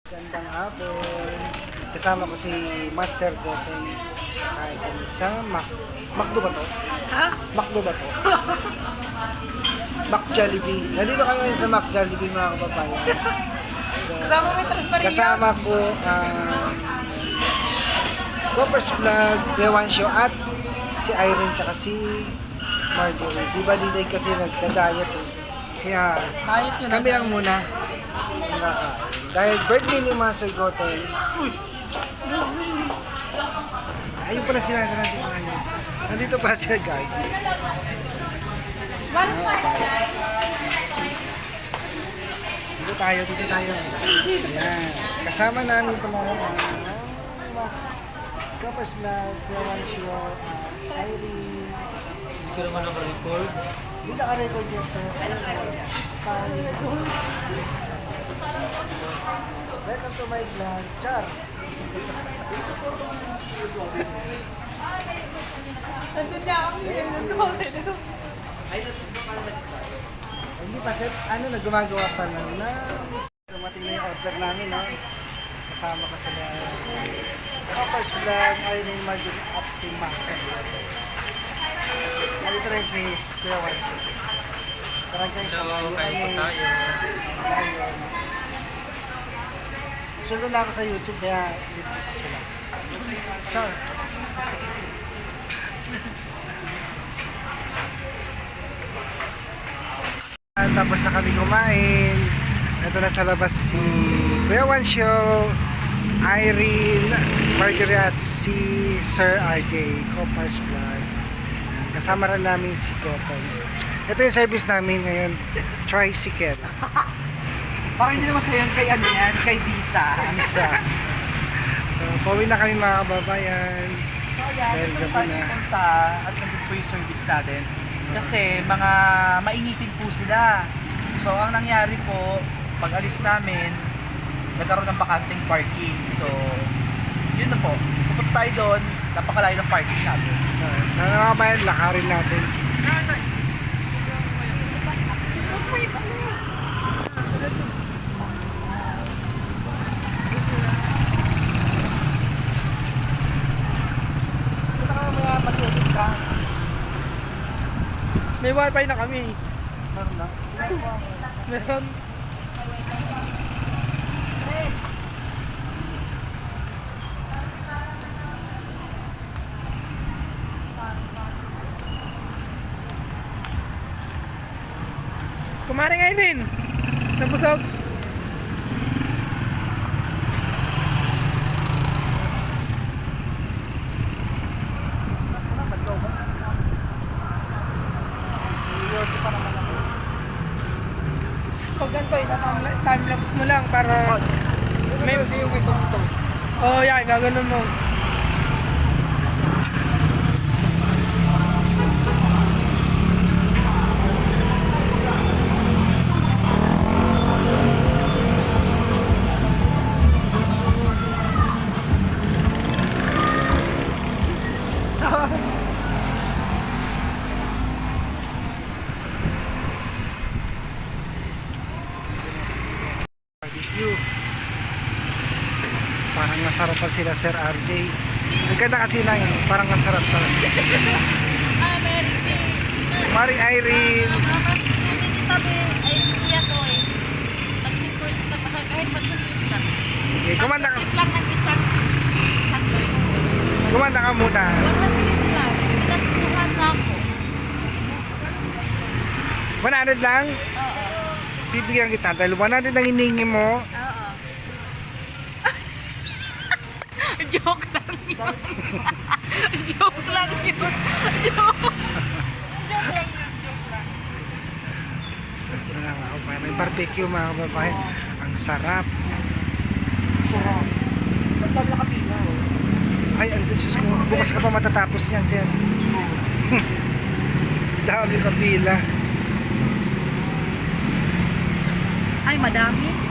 Gandang hapon. Kasama ko si Master Goten. Kahit kami sa Macdo ba to? Ha? Macdo ba to? Mac Jollibee. Nandito kami ngayon sa Mac Jollibee mga kababayan. So, Kasama mo yung transparent. kasama ko ang Coppers Vlog, Bewan Show at si Irene tsaka si Marjorie. Si Baliday kasi nagka-diet eh. Kaya Diet yun. kami lang muna ang kakain. Dahil birthday ni Master Goten. Ayun pala sila nandito ngayon. Nandito pala sila guys. Dito tayo, dito tayo. Ayan. Kasama namin pala Mas Coppers Vlog, Bewan Show, Irene. Hindi naman naka-record. Hindi naka-record yan sir. Welcome to my vlog, Char. Nandun niya ako nito. Hindi pa sir, gumagawa pa lang na dumating na yung order namin, no? Kasama ka sila Coppers Vlog, Irene, Marjorie, at si Master. Nandito rin si Kuya Juan. Parang kayo sa So, kain po tayo. Sundo na ako sa YouTube kaya dito pa sila. Sure. Tapos na kami kumain. Ito na sa labas si Kuya Juan Show, Irene, Marjorie at si Sir RJ, Coppers Vlog. Kasama rin namin si Goten. Ito yung service namin ngayon, tricycle. Parang hindi naman sa'yo kay ano yan, kay Disa. Isa. So, pauwi na kami mga kababayan. So yan, Dahil ito gabi tayo na. punta at nandun po yung service natin. Kasi mga mainipin po sila. So ang nangyari po, pag alis namin, nagkaroon ng bakanteng parking. So, yun na po. Pupunta tayo doon, napakalayo ng parking natin. Mga kababayan, lakarin natin. Punta ka mamaya mag-edit ka. May wifi na kami. Meron na. Meron. Kumaring Aileen. Nabusog. Seryoso pa naman ako. Pag ganito, time lapse mo lang para... May kasi yung may tungtong. Oh, yan. Gaganon mo. Barbecue. Parang nasarapan sila Sir RJ. Ang ganda kasi na yun. Parang nasarap-sarap. Merry Christmas! Maring Irene. Mas kumiti tabi ay kuya ko eh. Mag-support na kahit mag-support na. Sige, kumanda ka. Mag-assist lang ng isang Kumanda ka muna. 100 lang. Pinaskuhan na ako. 100 lang? Oo. Bibigyan kita. Dahil 100 lang hinihingi mo. Oo. Joke lang yun. Joke lang yun. Joke. Joke lang yun. Joke lang. Ito na mga kababayan. May barbecue mga kababayan. Ang sarap. Sarap. Ba't tayo nakapila? Ay, andun sis ko. Bukas ka pa matatapos niyan, Sir. Dami ka pila. Ay, madami.